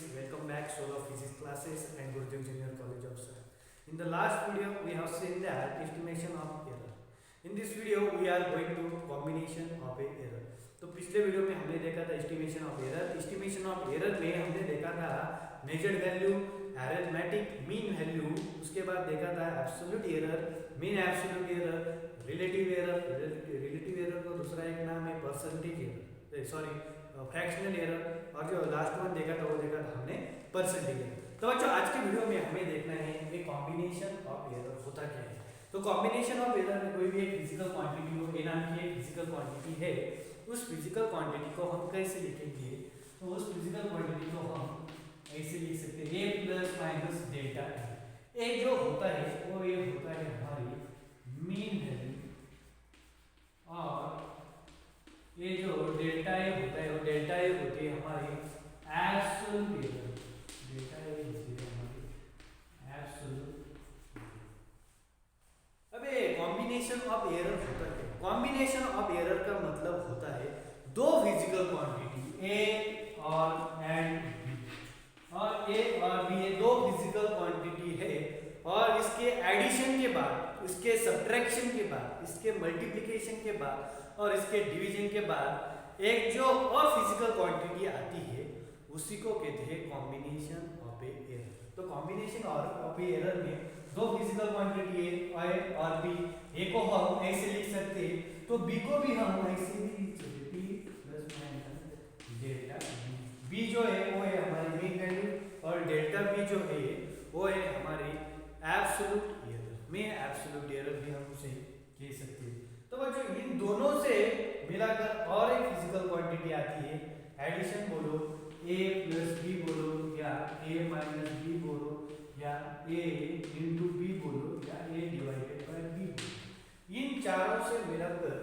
welcome back Solar Physics classes and Gurudev Junior College of Science. In the last video we have seen that estimation of error. In this video we are going to combination of a error. तो पिछले video में हमने देखा था estimation of error. Estimation of error में हमने देखा था measured value, arithmetic mean value, उसके बाद देखा था absolute error, mean absolute error, relative error. Relative error का दूसरा एक नाम है percentage error, sorry fractional error, और जो लास्ट वन देखा था वो देखा था हमने परसेंटेज एरर। तो बच्चों आज के वीडियो में हमें देखना है कि कॉम्बिनेशन ऑफ एरर होता क्या है। तो कॉम्बिनेशन ऑफ एरर में कोई भी एक फिजिकल क्वांटिटी हो, ए नाम की एक फिजिकल क्वांटिटी है, उस फिजिकल क्वांटिटी को हम कैसे लिखेंगे? तो उस फिजिकल क्वांटिटी को हम ऐसे लिख सकते हैं ए प्लस माइनस डेल्टा ए। ए जो होता है वो ये होता है हमारी मीन वैल्यू, और ये जो डेल्टा ए होता है वो डेल्टा ए होती है हमारी एब्सोल्यूट एरर। डेल्टा ए होती है हमारी एब्सोल्यूट। अब ये कॉम्बिनेशन ऑफ एरर होता है। कॉम्बिनेशन ऑफ एरर का मतलब होता है दो फिजिकल क्वांटिटी ए और एंड बी, और ए और बी ये दो फिजिकल क्वांटिटी है, और इसके एडिशन के बाद, इसके सब्ट्रैक्शन के बाद, इसके मल्टीप्लिकेशन के बाद और इसके डिवीजन के बाद एक जो और फिजिकल क्वांटिटी आती है उसी को कहते हैं कॉम्बिनेशन ऑफ ए एरर। तो कॉम्बिनेशन ऑफ ए एरर में दो फिजिकल क्वांटिटी ए और बी, ए को हम ऐसे लिख सकते हैं तो बी को भी हम ऐसे भी लिख सकते हैं p plus minus delta b. B जो है वो है हमारी मीन वैल्यू, और डेल्टा बी जो है वो है हमारी एब्सोल्यूट एरर। में एब्सोल्यूट एरर भी हम उसे कह सकते हैं। तो बच्चों इन दोनों से मिलाकर और एक फिजिकल क्वांटिटी आती है, एडिशन बोलो, a प्लस बी बोलो, या a माइनस बी बोलो, या a इंटू बी बोलो, या a डिवाइडेड बाय बी बोलो। इन चारों से मिलाकर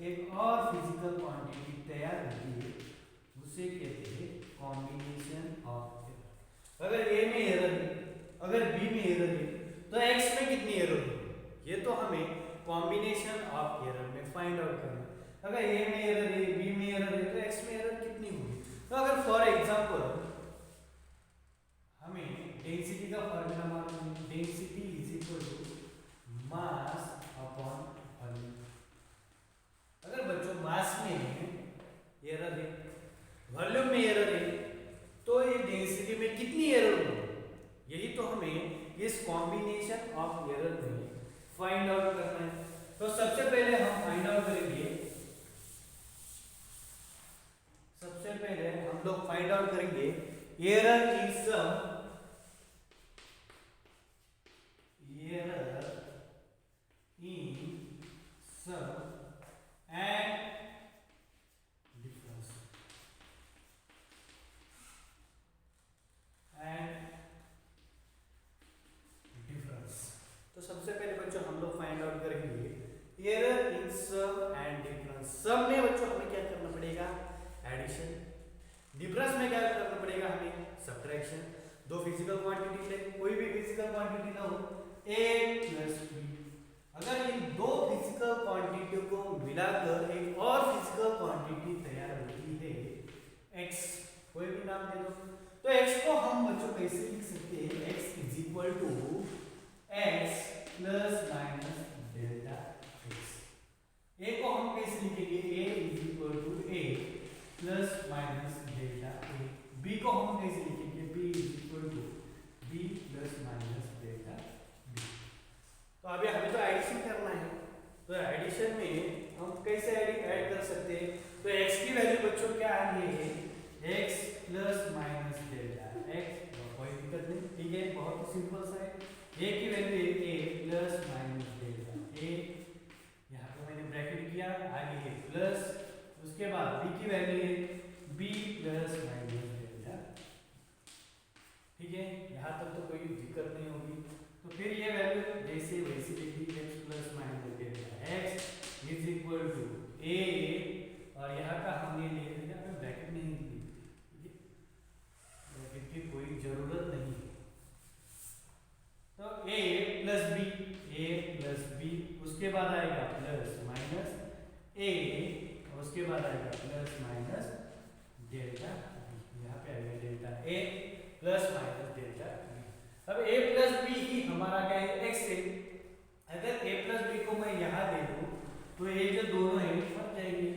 एक और फिजिकल क्वांटिटी तैयार होती है, उसे कहते हैं कॉम्बिनेशन ऑफ एरर। अगर a में एरर है, अगर b में एरर है, तो x में कितनी एरर होगी ये तो हमें कॉम्बिनेशन ऑफ एरर में फाइंड आउट करना है। अगर a में एरर है, b में एरर है, तो x में एरर कितनी होगी? तो अगर फॉर एग्जांपल हमें डेंसिटी का फॉर्मूला मालूम है, density is equal to mass upon volume. अगर बच्चों मास में एरर है, वॉल्यूम में एरर है, तो ये डेंसिटी में कितनी एरर होगी? यही तो हमें इस कॉम्बिनेशन ऑफ एरर में फाइंड आउट करना है। तो सबसे पहले हम फाइंड आउट करेंगे, सबसे पहले हम लोग फाइंड आउट करेंगे error in sum, error in sum and difference, and difference. तो सबसे पहले बच्चों हम लोग फाइंड आउट करेंगे error in sum and difference. Sum में बच्चों हमें क्या करना पड़ेगा? एडिशन। डिफरेंस में क्या करना पड़ेगा? हमें सब्ट्रैक्शन। दो फिजिकल क्वांटिटी ले, कोई भी फिजिकल क्वांटिटी ना हो, a प्लस b। अगर इन दो फिजिकल क्वांटिटियों को मिलाकर एक और फिजिकल क्वांटिटी तैयार होती है x, कोई भी नाम दे दो, तो x को हम बच्चों कैसे लिख सकते हैं? x is equal to x plus minus delta x। a को हम कैसे लिखेंगे? a is equal to a plus minus delta a। b को हम कैसे लिखेंगे? b is equal to b plus minus delta b। तो अभी हमें तो एडिशन करना है, तो एडिशन में हम कैसे ऐड कर सकते हैं? तो x की वैल्यू बच्चों क्या आ रही है? x plus minus delta x, कोई दिक्कत नहीं, ठीक है, बहुत सिंपल सा है। a की वैल्यू है a plus minus delta a, यहाँ पे मैंने ब्रैकेट किया, आगे है प्लस, उसके बाद b की वैल्यू है b प्लस माइनस डेल्टा, ठीक है, यहाँ तक तो कोई दिक्कत नहीं होगी। तो फिर ये वैल्यू जैसे वैसे लिख दी, x plus minus delta x is equal to a, और यहाँ का हमने ले लिया, ब्रैकेट नहीं दी, ठीक है, ब्रैकेट की कोई जरूरत नहीं है। तो a प्लस b, उसके बाद आएगा प्लस माइनस a, और उसके बाद आएगा प्लस माइनस डेल्टा, यहाँ पे आएगा delta a plus minus delta b. अब a प्लस बी ही हमारा क्या है, x है। अगर a प्लस बी को मैं यहाँ दे दूँ तो ये जो दोनों है मर जाएंगे,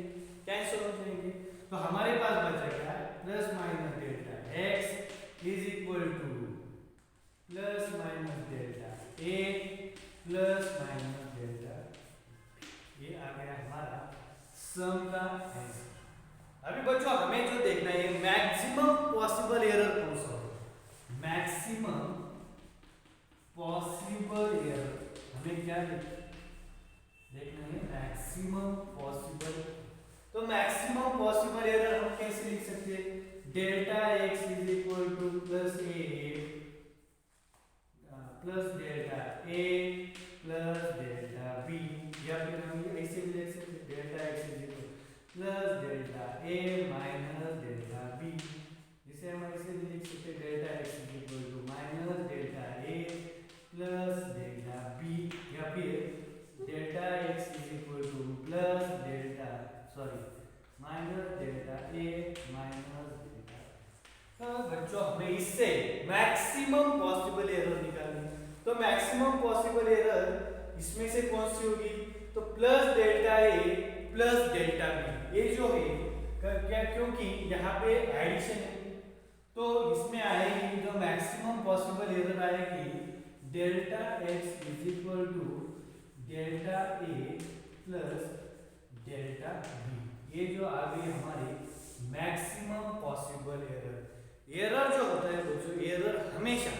कैंसिल हो जाएंगे। तो हमारे पास बचा क्या है, plus minus delta x is equal to plus minus delta a plus minus delta. ये आ गया हमारा सम का आंसर। अभी बच्चों हमें जो देखना है मैक्सिमम पॉसिबल एरर कौन सा हो, मैक्सिमम पॉसिबल एरर हमें क्या देखना है, मैक्सिमम पॉसिबल। तो मैक्सिमम पॉसिबल एरर हम कैसे लिख सकते हैं, delta x is equal to plus delta a plus delta b, या फिर हम ऐसे भी लिख सकते हैं delta x is equal plus delta a minus delta b, जिसे हम ऐसे भी लिख सकते हैं delta x is equal to minus delta a plus delta b, या फिर delta x is equal to plus delta minus delta a minus delta. तो बच्चों हमें इससे मैक्सिमम पॉसिबल एरर निकालनी है। तो मैक्सिमम पॉसिबल एरर इसमें से कौन सी होगी, तो plus delta a plus delta b. ये जो है क्या, क्योंकि यहाँ पे एडिशन है तो इसमें आएगी जो मैक्सिमम पॉसिबल एरर आएगी delta x is equal to delta a plus delta b। ये जो आ गई हमारी मैक्सिमम पॉसिबल एरर। एरर जो होता है बच्चों, एरर हमेशा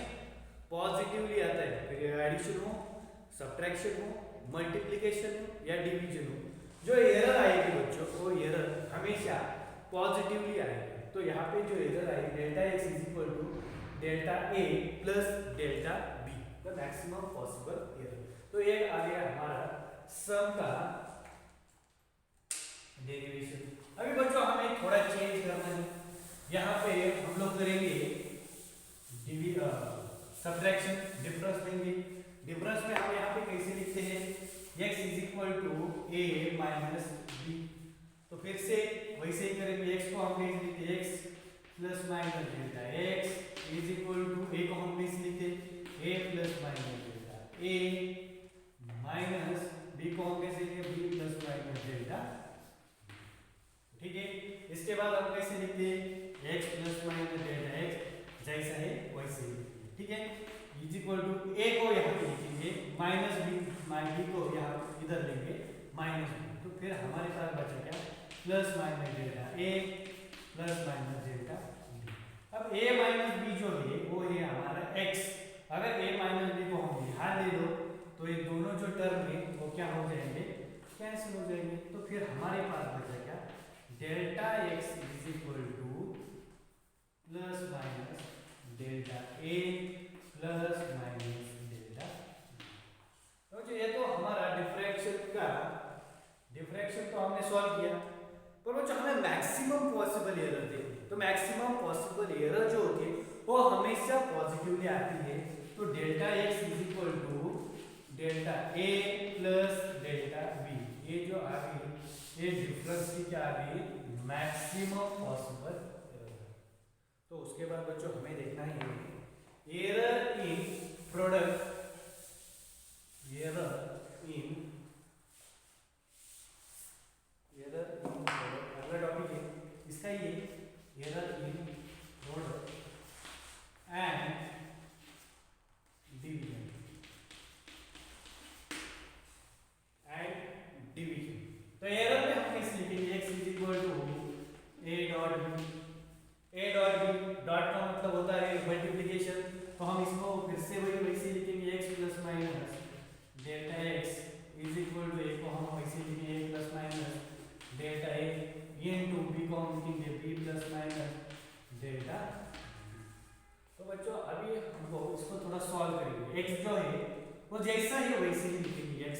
पॉजिटिवली आता है, फिर एडिशन हो, सब्ट्रैक्शन हो, मल्टीप्लिकेशन हो या डिवीजन हो। जो एरर आएगी बच्चों वो एरर हमेशा पॉजिटिवली आएगी। तो यहाँ पे जो एरर आएगी delta x is equal to delta a plus delta b, the maximum possible error. तो ये आ गया हमारा सम का डेरिवेशन। अभी बच्चों हमें थोड़ा चेंज करना है, यहाँ पे हम लोग करेंगे सब्ट्रैक्शन, डिफरेंस लेंगे। डिफरेंस में हम यहाँ पे कैसे लिखते हैं, x is equal to a minus b। तो फिर से वैसे ही करेंगे, x को हम कैसे लिखते हैं, x plus minus delta x is equal to a को हम कैसे लिखते हैं, a plus minus delta a minus b को हम कैसे लिखते हैं, b प्लस माइनस डेल्टा। ठीक है, इसके बाद हम कैसे लिखते हैं, x plus minus delta x जैसा है वैसे ही। ठीक है, इज इक्वल टू a को यहाँ पे लिखेंगे माइनस b, b को यहाँ इधर लेंगे माइनस b। तो फिर हमारे पास बचा क्या, plus minus delta a plus minus delta b। अब a माइनस b जो है वो है हमारा x। अगर a माइनस b को हम यहाँ ले लो तो ये दोनों जो टर्म है वो क्या हो जाएंगे, कैंसिल हो जाएंगे। तो फिर हमारे पास बचा क्या, delta x is equal to plus minus delta a plus minus delta. तो ये तो हमारा डिफ्रैक्शन तो हमने सॉल्व किया, पर बच्चों हमें मैक्सिमम पॉसिबल एरर देखी। तो मैक्सिमम पॉसिबल एरर जो होती है वो हमेशा पॉजिटिवली आती है। तो delta x is equal to delta a plus delta b, ये जो आ गई ये डिफरेंस की क्या आ गई, मैक्सिमम पॉसिबल एरर। तो उसके बाद बच्चों हमें देखना है एरर इन प्रोडक्ट, अगला टॉपिक है इसका ये error in product and division तो एरर में हम कैसे लिखेंगे, x is equal to a dot b dot का मतलब होता है मल्टीप्लिकेशन। तो हम इसको फिर से वैसे लिखेंगे, x plus minus delta x is equal to a को हम वैसे लिखेंगे a plus minus delta a, into b को हम लिखेंगे b प्लस माइनस डेल्टा। तो बच्चों अभी हमको इसको थोड़ा सॉल्व करेंगे। x जो है वो जैसा ही वैसे ही लिखेंगे, x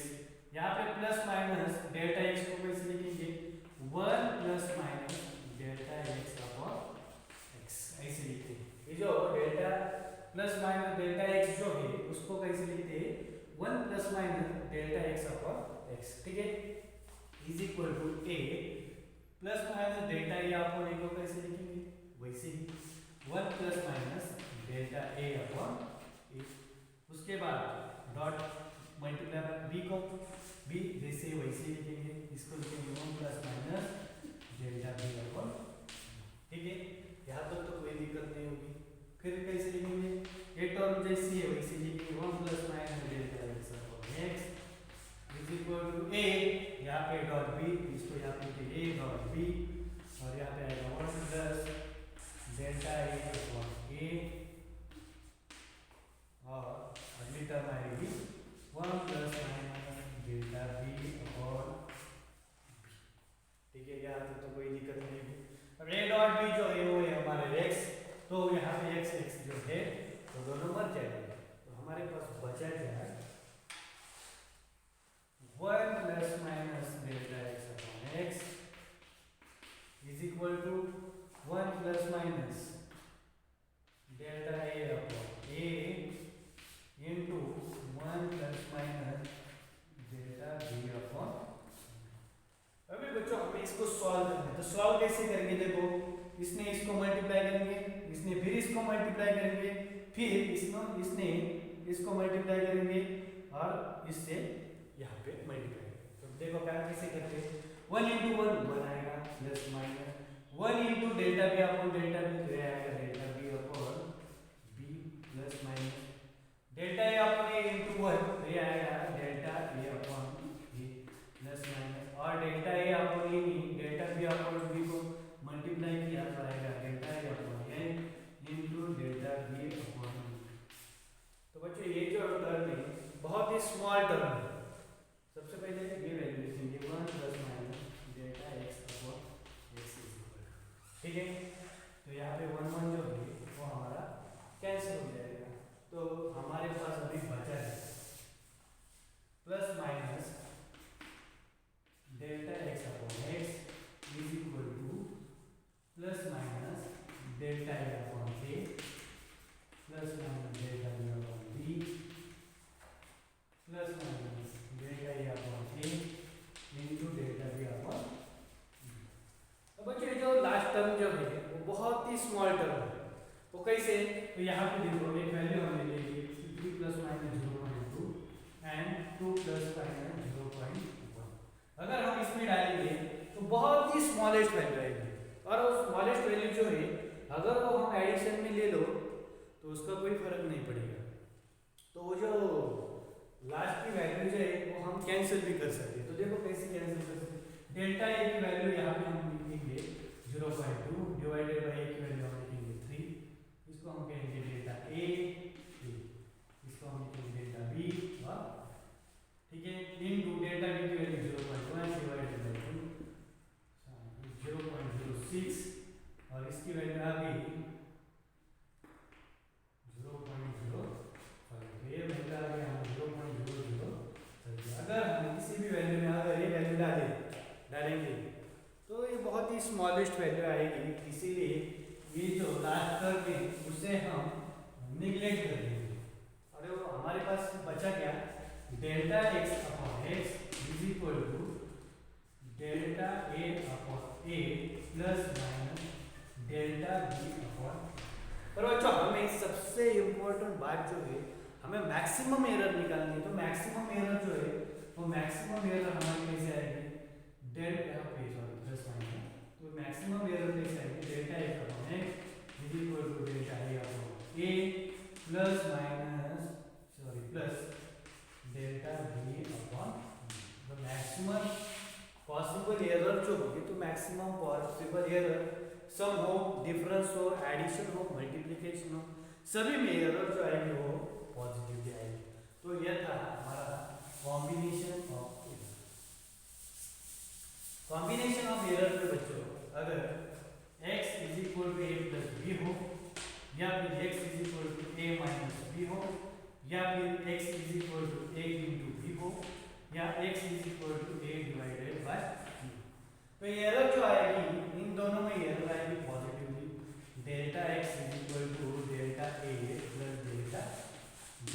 यहाँ पे प्लस माइनस डेल्टा x को कैसे लिखेंगे, 1 plus minus delta x upon x ऐसे लिखते हैं। ये जो delta plus minus delta x जो है उसको कैसे लिखते हैं, 1 plus minus delta x upon x। ठीक है, is equal to a plus minus delta a upon a को कैसे लिखेंगे, वैसे ही 1 plus minus delta a upon a. उसके बाद डॉट मल्टीप्लाई बाय बी को बी जैसे वैसे लिखेंगे, इसको लिखेंगे 1 plus minus delta b upon, ठीक है। यहाँ तक तो कोई दिक्कत नहीं होगी। फिर कैसे लिखेंगे, ए टर्म जैसी है वैसे लिखेंगे 1 plus minus delta x upon x is equal to a, यहाँ पे डॉट बी, इसको यहाँ पे ए डॉट बी, और यहाँ पे आएगा 1 plus delta a upon a, और अगली टर्म आएगी 1 plus minus delta b upon b, ठीक है। यहाँ तक तो कोई दिक्कत नहीं है। अब ए डॉट बी जो है वो है हमारे एक्स, तो यहाँ पे एक्स एक्स जो है तो दोनों मर जाएंगे, तो हमारे पास बचा क्या है 1 plus minus delta x upon x is equal to 1 plus minus delta a upon a into 1 plus minus delta b upon. अभी बच्चों हमें इसको सॉल्व करना है, तो सॉल्व कैसे करेंगे, देखो इसने इसको मल्टीप्लाई करेंगे, इसने फिर इसको मल्टीप्लाई करेंगे, फिर इसने इसको मल्टीप्लाई करेंगे, और इससे यहाँ पे मल्टीप्लाई। तो देखो क्या कैसे करते हैं, 1 इंटू 1 आएगा plus minus 1 into delta b upon delta b, तो आएगा delta b upon b plus minus delta a upon a into 1, तो ये आएगा delta a upon a plus minus, और delta a upon a delta b upon b को multiply किया तो आएगा delta a upon a into delta b upon b. तो बच्चों ये जो टर्म है बहुत ही स्मॉल टर्म है। सबसे पहले ये वैल्यू लिखेंगे 1 plus minus delta x upon x is equal, ठीक है। तो यहाँ पे 1 1 जो है वो हमारा कैंसिल हो जाएगा, तो हमारे पास अभी बचा है plus minus delta x upon x is equal to plus minus delta a upon a plus minus delta b upon b plus minus delta a upon a into delta b upon b. अब बच्चों ये जो last term जो है वो बहुत ही small term है, वो कैसे, तो यहाँ पे देखो एक वैल्यू हमने ले ली 3 plus minus 0.2 and 2 plus minus 0.1। अगर हम इसमें डालेंगे तो बहुत ही स्मॉलेस्ट वैल्यू आएगी, और वो स्मॉलेस्ट वैल्यू जो है अगर वो हम एडिशन में ले लो तो उसका कोई फर्क नहीं पड़ेगा, तो वो जो लास्ट की वैल्यू जो है वो हम कैंसिल भी कर सकते हैं। तो देखो कैसे कैंसिल कर सकते हैं, डेल्टा ए की वैल्यू यहाँ पे हम लिखेंगे 0.2 डिवाइडेड बाय ए की वैल्यू हम लिखेंगे 3, इसको हम कहेंगे डेल्टा ए, इसको हम लिखेंगे डेल्टा बी, ठीक है, इनटू डेल्टा बी की वैल्यू 0.1 डिवाइडेड बाय 2 0.06, और इसकी वैल्यू आ गई 0.05, तो ये वैल्यू आ गई हम 0.00। अगर हम किसी भी वैल्यू में अगर ये वैल्यू डालेंगे तो ये बहुत ही स्मॉलेस्ट वैल्यू आएगी, इसीलिए ये जो लास्ट टर्म है उसे हम निगलेक्ट कर देंगे। और वो हमारे पास बचा क्या, delta x upon x is equal to delta a upon a plus minus delta b upon. पर बच्चों हमें सबसे इम्पोर्टेंट बात जो है हमें मैक्सिमम एरर निकालनी है, तो मैक्सिमम एरर जो है वो मैक्सिमम एरर हमारी कैसे आएगी, डेल्टा पे सॉरी प्लस माइनस, तो मैक्सिमम एरर कैसे आएगी, delta a upon x is equal to delta a upon a plus minus sorry plus delta b upon. तो मैक्सिमम पॉसिबल एरर जो होगी, तो मैक्सिमम पॉसिबल एरर सम हो, डिफरेंस हो, एडिशन हो, मल्टीप्लिकेशन हो, सभी में एरर जो आएंगे वो पॉजिटिव आएंगे। तो यह था हमारा combination of error. Combination of error पे बच्चों अगर x is equal to a plus b हो, या फिर x is equal to a minus b हो, या फिर x is equal to a into b हो, या x is equal to a divided by b, तो एरर जो आएगी इन दोनों में एरर आएगी positively, delta x is equal to delta a plus delta b,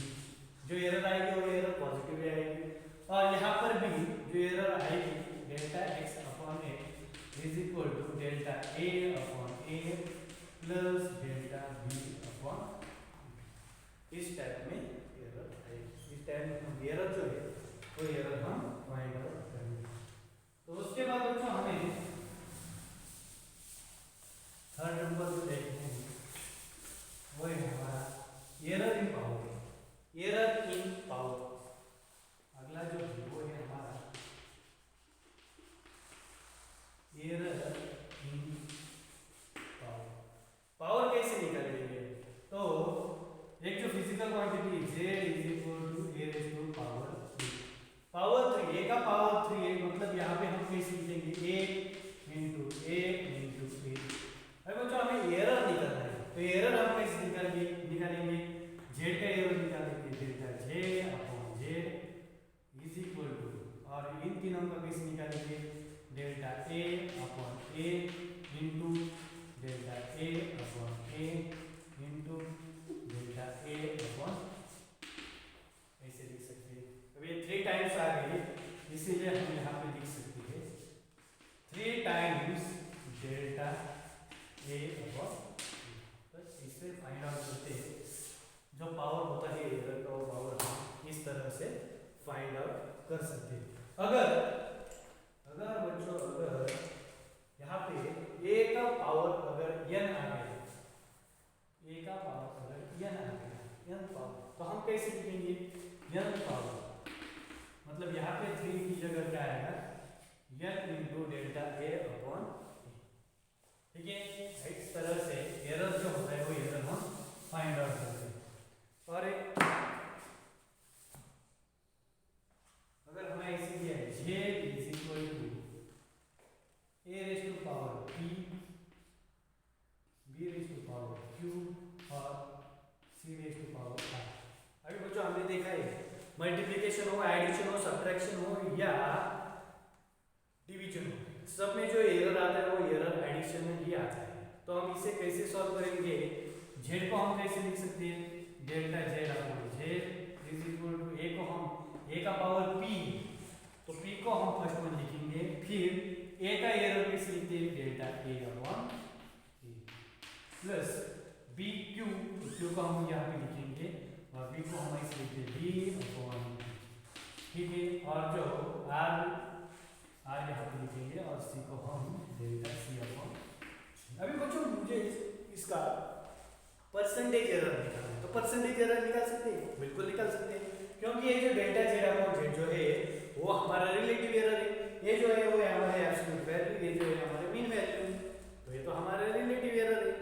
जो एरर आएगी वो एरर पॉजिटिव आएगी। और यहाँ पर भी जो एरर आएगी delta x upon a is equal to delta a upon a plus delta b upon इस टाइप में एरर आएगी। इस टाइप में हम एरर जो है वो एरर हम फाइंड आउट करेंगे। तो उसके बाद बच्चों हमें थर्ड नंबर जो देखते हैं वो है हमारा error in power. Error in power अगला जो है वो है हमारा एरर इन पावर। पावर कैसे निकालेंगे? तो एक जो physical quantity z is equal to a raise to power 3। Power 3 a का पावर 3 है, मतलब यहाँ पे हम कैसे लिखेंगे a into a into a। अब बच्चों हमें एरर निकालना है, तो एरर हम कैसे निकालेंगे? z का एरर निकालेंगे delta z upon z is equal to, और इन तीनों का कैसे निकालेंगे? Delta a upon a into delta a upon a into delta a upon, ऐसे लिख सकते हैं। अब ये 3 टाइम्स आ गई, इसीलिए हम यहाँ पे लिख सकते हैं 3 टाइम्स डेल्टा a अपॉन। बस इससे फाइंड आउट करते हैं जो पावर होता है एरर का, वो पावर हम इस तरह से फाइंड आउट कर सकते हैं। अगर बच्चों अगर यहाँ पे a का पावर अगर n आ गया, a का पावर अगर n आ गया, n पावर, तो हम कैसे लिखेंगे? n पावर, मतलब यहाँ पे 3 की जगह क्या आएगा? n into delta a upon. ठीक है, इस तरह से एरर जो होता है वो एरर हम फाइंड आउट करते हैं। और अगर हमें ऐसे दिया है z is equal to a raise to power p, b raise to power q और c raise to power r। अभी बच्चों हमने देखा है मल्टीप्लिकेशन हो, एडिशन हो, सब्ट्रैक्शन हो या डिवीजन हो, सब में जो एरर आता है वो एरर एडिशन में ही आता है। तो हम इसे कैसे सॉल्व करेंगे? z को हम कैसे लिख सकते हैं? Delta z upon z is equal to a को हम a का पावर p, तो p को हम फर्स्ट में लिखेंगे, फिर a का एरर कैसे लिखते हैं? Delta a upon a plus b q, q को हम यहाँ पे लिखेंगे और b को हम ऐसे लिखते हैं b अपॉन। ठीक है, और जो r यहाँ पे लिखेंगे और c को हम डेल्टा c अपॉन। अभी बच्चों मुझे इसका परसेंटेज एरर निकालना है, तो परसेंटेज एरर निकाल सकते हैं, बिल्कुल निकाल सकते हैं, क्योंकि ये जो डेल्टा z अपॉन z जो है वो हमारा रिलेटिव एरर है। ये जो है वो हमारे एब्सोल्यूट वैल्यू, ये जो है हमारे मीन वैल्यू, तो ये तो हमारा रिलेटिव एरर है।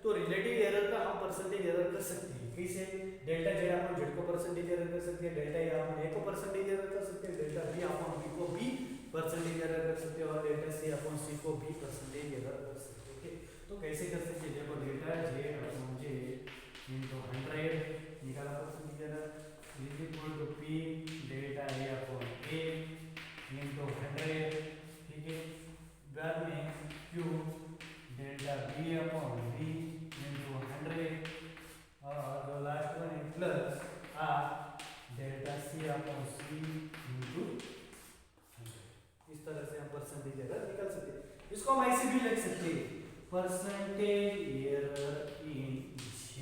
तो रिलेटिव एरर का हम परसेंटेज एरर कर सकते हैं। कैसे? डेल्टा z अपॉन z को परसेंटेज एरर कर सकते हैं, डेल्टा a अपॉन a को परसेंटेज एरर कर सकते हैं, डेल्टा b अपॉन b को भी परसेंटेज एरर कर सकते हैं और डेल्टा c अपॉन c को भी परसेंटेज एरर कर सकते हैं। ओके, तो कैसे कर सकते हैं? देखो delta z upon z into 100 निकाला percentage error is equal to p delta a upon a into 100। ठीक है, बाद में q delta b upon b into 100 और जो लास्ट वन है plus r delta c upon c into 100। इस तरह से हम परसेंटेज एरर निकाल सकते हैं। इसको हम ऐसे भी लिख सकते हैं, percentage error in z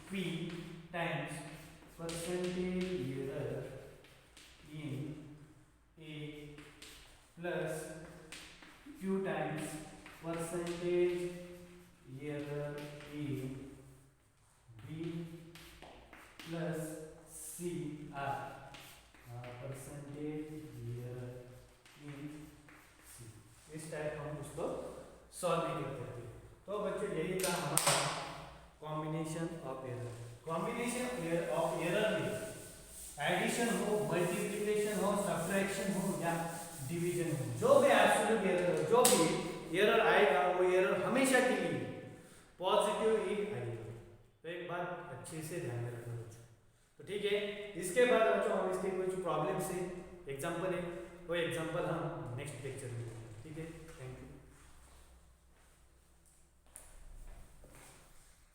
p times percentage error in a plus q times percentage error in b plus c r percentage error in c। इस टाइप हम उसको सॉल्व नहीं करते थे। तो बच्चों यही था हमारा combination of error. Combination of error में एडिशन हो, मल्टीप्लिकेशन हो, सब्ट्रैक्शन हो या डिवीजन हो, जो भी एब्सोल्यूट एरर हो, जो भी एरर आएगा वो एरर हमेशा के लिए पॉजिटिव ही आएगा। तो एक बात अच्छे से ध्यान में रखना बच्चों। तो ठीक है, इसके बाद बच्चों हम इसके कुछ प्रॉब्लम से एग्जांपल है, वो एग्जांपल हम नेक्स्ट लेक्चर में